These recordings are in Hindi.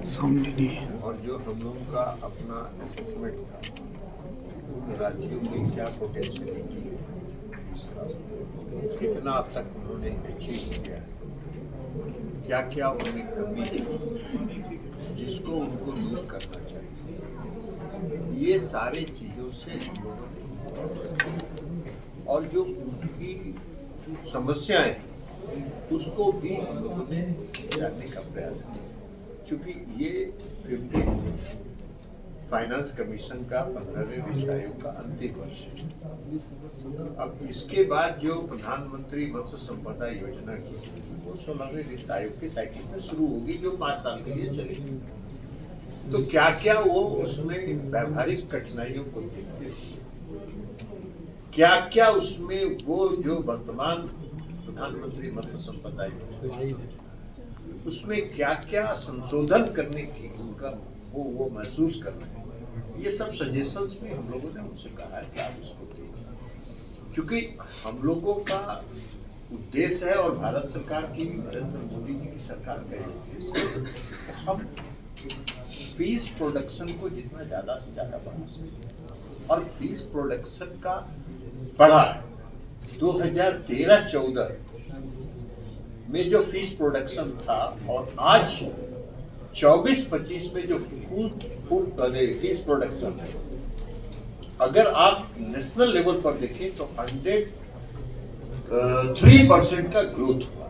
और जो हम लोगों का अपना असेसमेंट था, राज्यों में क्या पोटेंशियलिटी है, कितना अब तक उन्होंने अचीव किया है, क्या क्या उनमें कमी है जिसको उनको दूर करना चाहिए, ये सारे चीज़ों से हम लोगों ने और जो उनकी समस्याएं उसको भी हम लोगों ने जानने का प्रयास किया, क्योंकि ये 15 फाइनेंस कमीशन का 15वें वित्त आयोग का अंतिम वर्ष है। अब इसके बाद जो प्रधानमंत्री मत्स्य संपदा योजना की वो 16वें वित्त आयोग के साइकिल में शुरू होगी, जो 5 साल के लिए चलेगी। तो क्या क्या वो उसमें व्यावहारिक कठिनाइयों को देखते हैं, क्या क्या उसमें वो जो वर्तमान प्रधानमंत्री मत्स्य संपदा योजना उसमें क्या क्या संशोधन करने की उनका वो महसूस कर रहे हैं, ये सब सजेशंस में हम लोगों ने उनसे कहा है कि आप इसको देखिए, क्योंकि हम लोगों का उद्देश्य है और भारत सरकार की नरेंद्र मोदी जी की सरकार का उद्देश्य है हम फीस प्रोडक्शन को जितना ज्यादा से ज्यादा बढ़ा सकें, और फीस प्रोडक्शन का बढ़ा 2013-14 में जो फीस प्रोडक्शन था और आज 24-25 में जो फीस प्रोडक्शन है, अगर आप नेशनल लेवल पर देखें तो 103% का ग्रोथ हुआ,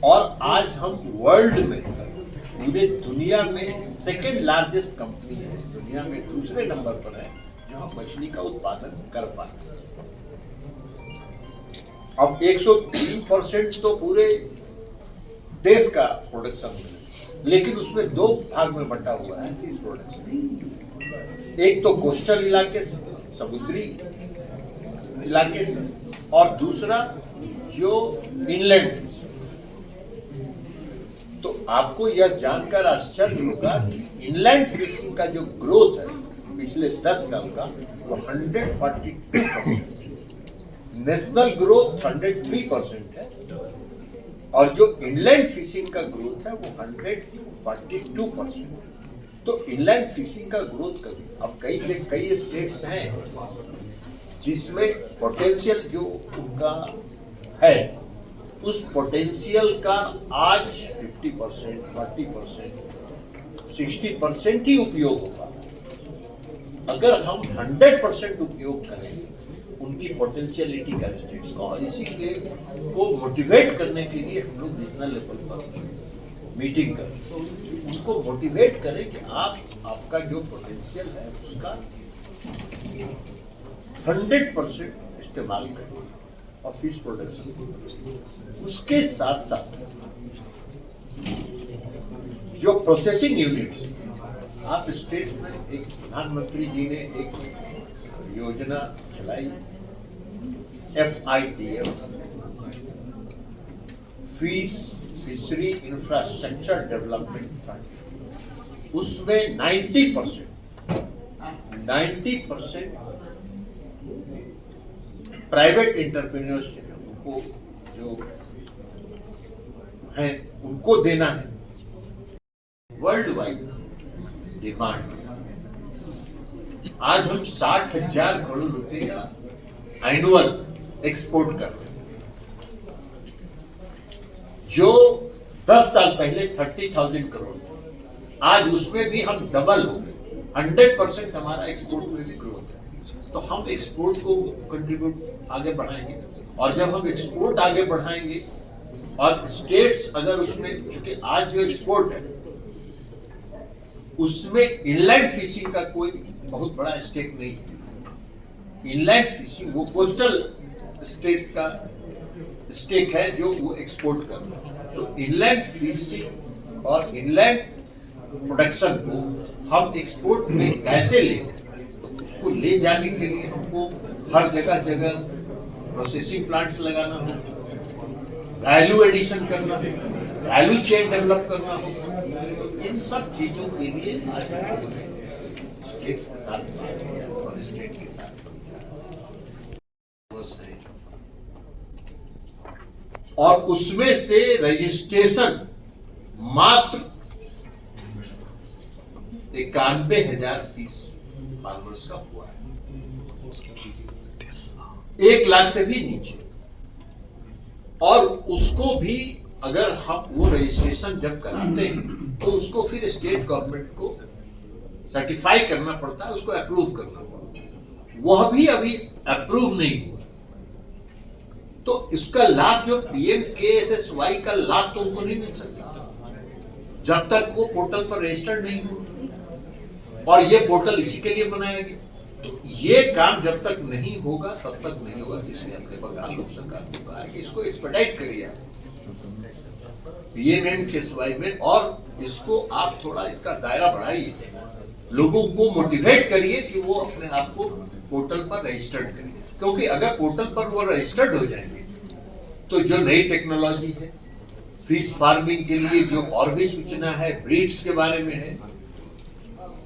और आज हम वर्ल्ड में पूरे दुनिया में सेकेंड लार्जेस्ट कंपनी है, दुनिया में दूसरे नंबर पर है जहां मछली का उत्पादन कर पाते हैं। अब 103% तो पूरे देश का प्रोडक्शन है, लेकिन उसमें 2 भाग में बंटा हुआ है फिश प्रोडक्शन। एक तो कोस्टल इलाके से, समुद्री इलाके से, और दूसरा जो इनलैंड फिश। तो आपको यह जानकर आश्चर्य होगा कि इनलैंड फिशिंग का जो ग्रोथ है पिछले 10 साल का वो 142%, नेशनल ग्रोथ 103% है, और जो इनलैंड फिशिंग का ग्रोथ है वो 142%। तो इनलैंड फिशिंग का ग्रोथ कभी अब कई स्टेट्स हैं जिसमें पोटेंशियल जो उनका है उस पोटेंशियल का आज 50%, 40%, 60% ही उपयोग होगा। अगर हम 100% उपयोग करें उनकी पोटेंशियलिटी का स्टेट्स को, और इसी के को मोटिवेट करने के लिए हम लोग रीजनल लेवल पर मीटिंग करें, तो उनको मोटिवेट करें कि आपका जो पोटेंशियल है उसका 100% इस्तेमाल करें और फिश प्रोडक्शन। उसके साथ साथ जो प्रोसेसिंग यूनिट्स, आप स्टेट्स में एक प्रधानमंत्री जी ने एक योजना चलाई FIDF, fishery infrastructure development fund. उसमें 90% प्राइवेट एंटरप्रेन्योर्स उनको जो है उनको देना है। वर्ल्ड वाइड डिमांड, आज हम 60,000 करोड़ रुपए का एनुअल एक्सपोर्ट कर रहे हैं, जो 10 साल पहले 30,000 करोड़ था, आज उसमें भी हम डबल हो गए। 100% हमारा एक्सपोर्ट में भी ग्रोथ है। तो हम एक्सपोर्ट को कंट्रीब्यूट आगे बढ़ाएंगे, और जब हम एक्सपोर्ट आगे बढ़ाएंगे और स्टेट्स अगर उसमें, क्योंकि आज जो एक्सपोर्ट है उसमें इनलैंड फिशिंग का कोई बहुत बड़ा स्टेक नहीं है। इनलैंड फिशिंग वो कोस्टल स्टेट्स का स्टेक है जो वो एक्सपोर्ट कर रहे हैं। तो इनलैंड फिशिंग और इनलैंड प्रोडक्शन को हम एक्सपोर्ट में कैसे लें, तो उसको ले जाने के लिए हमको हर जगह प्रोसेसिंग प्लांट्स लगाना होगा, वैल्यू एडिशन करना है, वैल्यू चेन डेवलप करना होगा। इन सब चीजों के लिए आज स्टेट्स के साथ और स्टेट के साथ और उसमें से रजिस्ट्रेशन मात्र 91,000 फीस फार्मर्स का हुआ है, 1 लाख से भी नीचे। और उसको भी अगर हम वो रजिस्ट्रेशन जब कराते हैं तो उसको फिर स्टेट गवर्नमेंट को सर्टिफाई करना पड़ता है, उसको अप्रूव करना पड़ता है। वह भी अभी अप्रूव नहीं हुआ। तो इसका लाभ जो PMKSSY का लाभ तो उनको नहीं मिल सकता जब तक वो पोर्टल पर रजिस्टर्ड नहीं हो। और ये पोर्टल इसी के लिए बनाया गया। तो ये काम जब तक नहीं होगा तब तक नहीं होगा। इसलिए हमने बंगाल लोक सरकार को कहा कि इसको एक्सपेडाइट करिए PMKSY में, और इसको आप थोड़ा इसका दायरा बढ़ाइए, लोगों को मोटिवेट करिए कि वो अपने आप को पोर्टल पर रजिस्टर्ड करिए। क्योंकि अगर पोर्टल पर वो रजिस्टर्ड हो जाएंगे तो जो नई टेक्नोलॉजी है, फिश फार्मिंग के लिए जो और भी सूचना है, ब्रीड्स के बारे में है,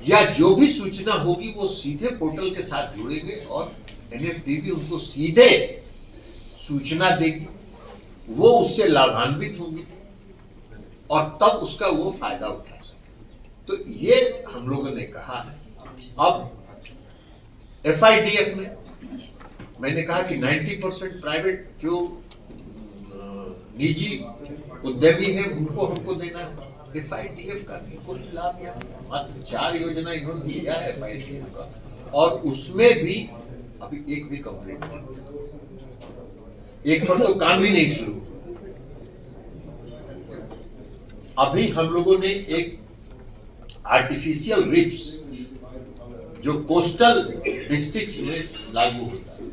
या जो भी सूचना होगी वो सीधे पोर्टल के साथ जुड़ेंगे और NFDB उनको सीधे सूचना देगी, वो उससे लाभान्वित होंगे और तब उसका वो फायदा उठा सके। तो ये हम लोगों ने कहा है। अब FIDF में मैंने कहा कि 90% प्राइवेट जो निजी उद्यमी है उनको हमको देना है। FIDF का भी कोई लाभ नहीं, मात्र 4 योजना इन्होंने दिया है FIDF का, और उसमें भी अभी एक भी कंप्लीट नहीं, एक पर तो काम ही नहीं शुरू। अभी हम लोगों ने एक आर्टिफिशियल रिफ्स जो कोस्टल डिस्ट्रिक्ट्स में लागू होता है,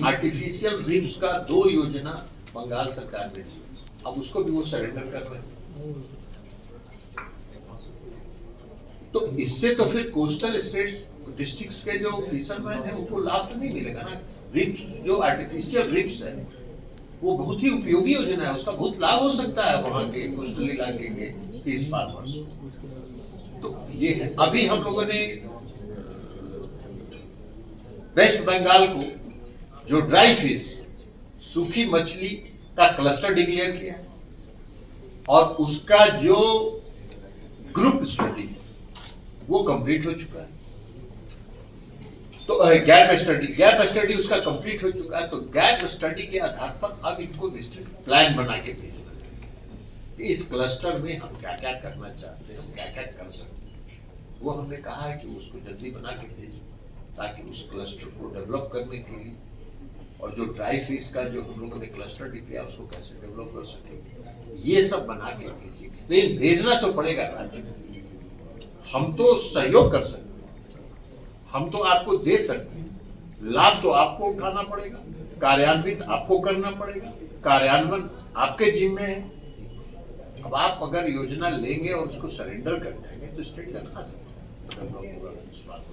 आर्टिफिशियल रिफ्स का 2 योजना बंगाल सरकार ने दी। अब उसको भी वो सरेंडर कर रहे हैं। तो इससे तो फिर कोस्टल स्टेट्स डिस्ट्रिक्ट्स के जो फिशरमैन है उनको लाभ तो नहीं मिलेगा ना। रिफ्स जो आर्टिफिशियल रिफ्स है वो बहुत ही उपयोगी योजना है, उसका बहुत लाभ हो सकता है वहां के कोस्टल इलाके के फिश फार्मर्स। तो ये है। अभी हम लोगों ने वेस्ट बंगाल को जो ड्राई फिश, सूखी मछली का क्लस्टर डिक्लेयर किया और उसका जो ग्रुप स्टडी वो कंप्लीट हो चुका है। तो गैप स्टडी उसका कंप्लीट हो चुका है। तो गैप स्टडी के आधार पर अब इनको डिस्ट्रिक्ट प्लान बना के भेजना है। इस क्लस्टर में हम क्या क्या करना चाहते हैं, हम क्या क्या कर सकते हैं, वो हमने कहा है कि उसको जल्दी बना के भेजें ताकि उस क्लस्टर को डेवलप करने के लिए, और जो ड्राई फिश का जो हम लोगों ने क्लस्टर दिखाया उसको कैसे डेवलप कर सकें, ये सब बना के भेजिए। लेकिन भेजना तो पड़ेगा राज्य को। हम तो सहयोग कर सकते हैं, हम तो आपको दे सकते हैं, लाभ तो आपको उठाना पड़ेगा, कार्यान्वित आपको करना पड़ेगा, कार्यान्वयन आपके जिम्मे है। अब आप अगर योजना लेंगे और उसको सरेंडर कर जाएंगे तो स्टेट का कहां से डेवलप होगा। इस बात को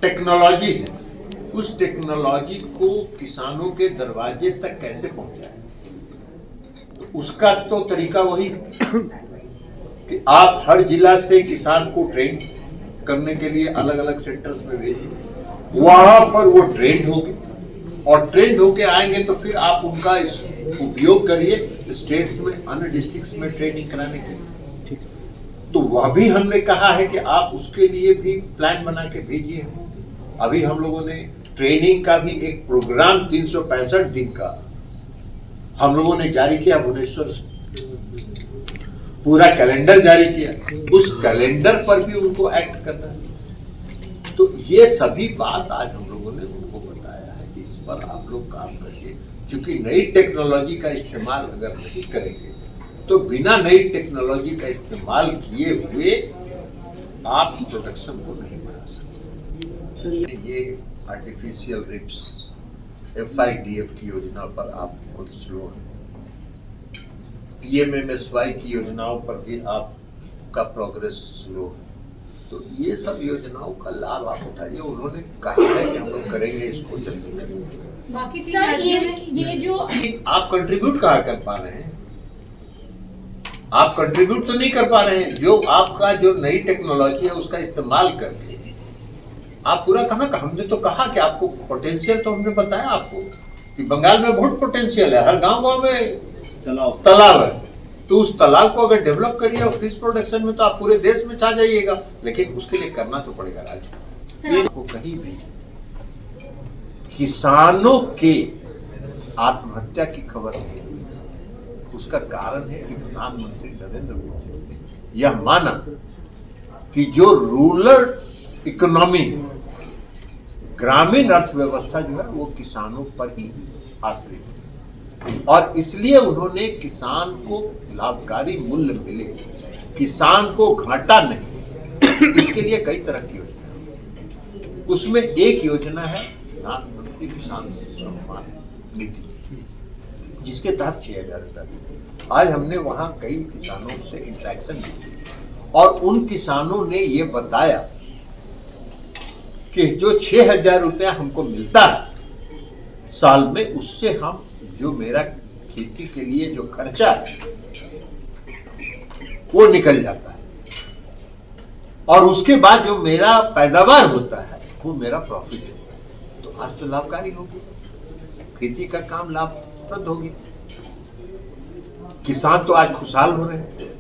टेक्नोलॉजी है, उस टेक्नोलॉजी को किसानों के दरवाजे तक कैसे पहुंचाएं, तो उसका तो तरीका वही कि आप हर जिला से किसान को ट्रेन करने के लिए अलग अलग सेंटर्स में भेजिए, वहां पर वो ट्रेंड होंगे और ट्रेंड होके आएंगे तो फिर आप उनका उपयोग करिए स्टेट्स में, अन्य डिस्ट्रिक्ट्स में ट्रेनिंग कराने के लिए। ठीक है, तो वह भी हमने कहा है कि आप उसके लिए भी प्लान बना के भेजिए। अभी हम लोगों ने ट्रेनिंग का भी एक प्रोग्राम 365 दिन का हम लोगों ने जारी किया, भुवनेश्वर से पूरा कैलेंडर जारी किया, उस कैलेंडर पर भी उनको एक्ट करना है। तो ये सभी बात आज हम लोगों ने उनको बताया है कि इस पर आप लोग काम करिए, क्योंकि नई टेक्नोलॉजी का इस्तेमाल अगर नहीं करेंगे तो बिना नई टेक्नोलॉजी का इस्तेमाल किए हुए आप प्रोडक्शन को नहीं बढ़ा सकते। ये आर्टिफिशियल रिफ्स FIDF की योजना पर आप खुद स्लो हैं, PMMSY की योजनाओं पर भी आपका प्रोग्रेस स्लो है। तो ये सब योजनाओं का लाभ आप उठाइए। उन्होंने कहा है कि हम लोग करेंगे, इसको जल्दी करेंगे। बाकी सर ये जो आप कंट्रीब्यूट कहाँ कर पा रहे हैं? आप कंट्रीब्यूट तो नहीं कर पा रहे हैं। जो आपका जो नई टेक्नोलॉजी है उसका इस्तेमाल करके आप पूरा कहाँ का, हमने तो कहा कि आपको पोटेंशियल, तो हमने बताया आपको कि बंगाल में बहुत पोटेंशियल है, हर गांव में तालाब है। तो उस तालाब को अगर डेवलप करिए और फिश प्रोडक्शन में, तो आप पूरे देश में छा जाइएगा। लेकिन उसके लिए करना तो पड़ेगा राज्य को। कहीं भी किसानों के आत्महत्या की खबर नहीं हुई। उसका कारण है कि प्रधानमंत्री नरेंद्र मोदी ने यह माना कि जो रूरल इकोनॉमी, ग्रामीण अर्थव्यवस्था जो है वो किसानों पर ही आश्रित है, और इसलिए उन्होंने किसान को लाभकारी मूल्य मिले, किसान को घाटा नहीं, इसके लिए कई तरह की योजना। उसमें एक योजना है प्रधानमंत्री किसान सम्मान निधि, जिसके तहत 6,000 रुपया दी। आज हमने वहां कई किसानों से इंटरेक्शन की और उन किसानों ने ये बताया कि जो 6,000 रुपया हमको मिलता है साल में, उससे हम जो मेरा खेती के लिए जो खर्चा है वो निकल जाता है, और उसके बाद जो मेरा पैदावार होता है वो मेरा प्रॉफिट होता है। तो आज तो लाभकारी होगी, खेती का काम लाभप्रद होगी, किसान तो आज खुशहाल हो रहे हैं।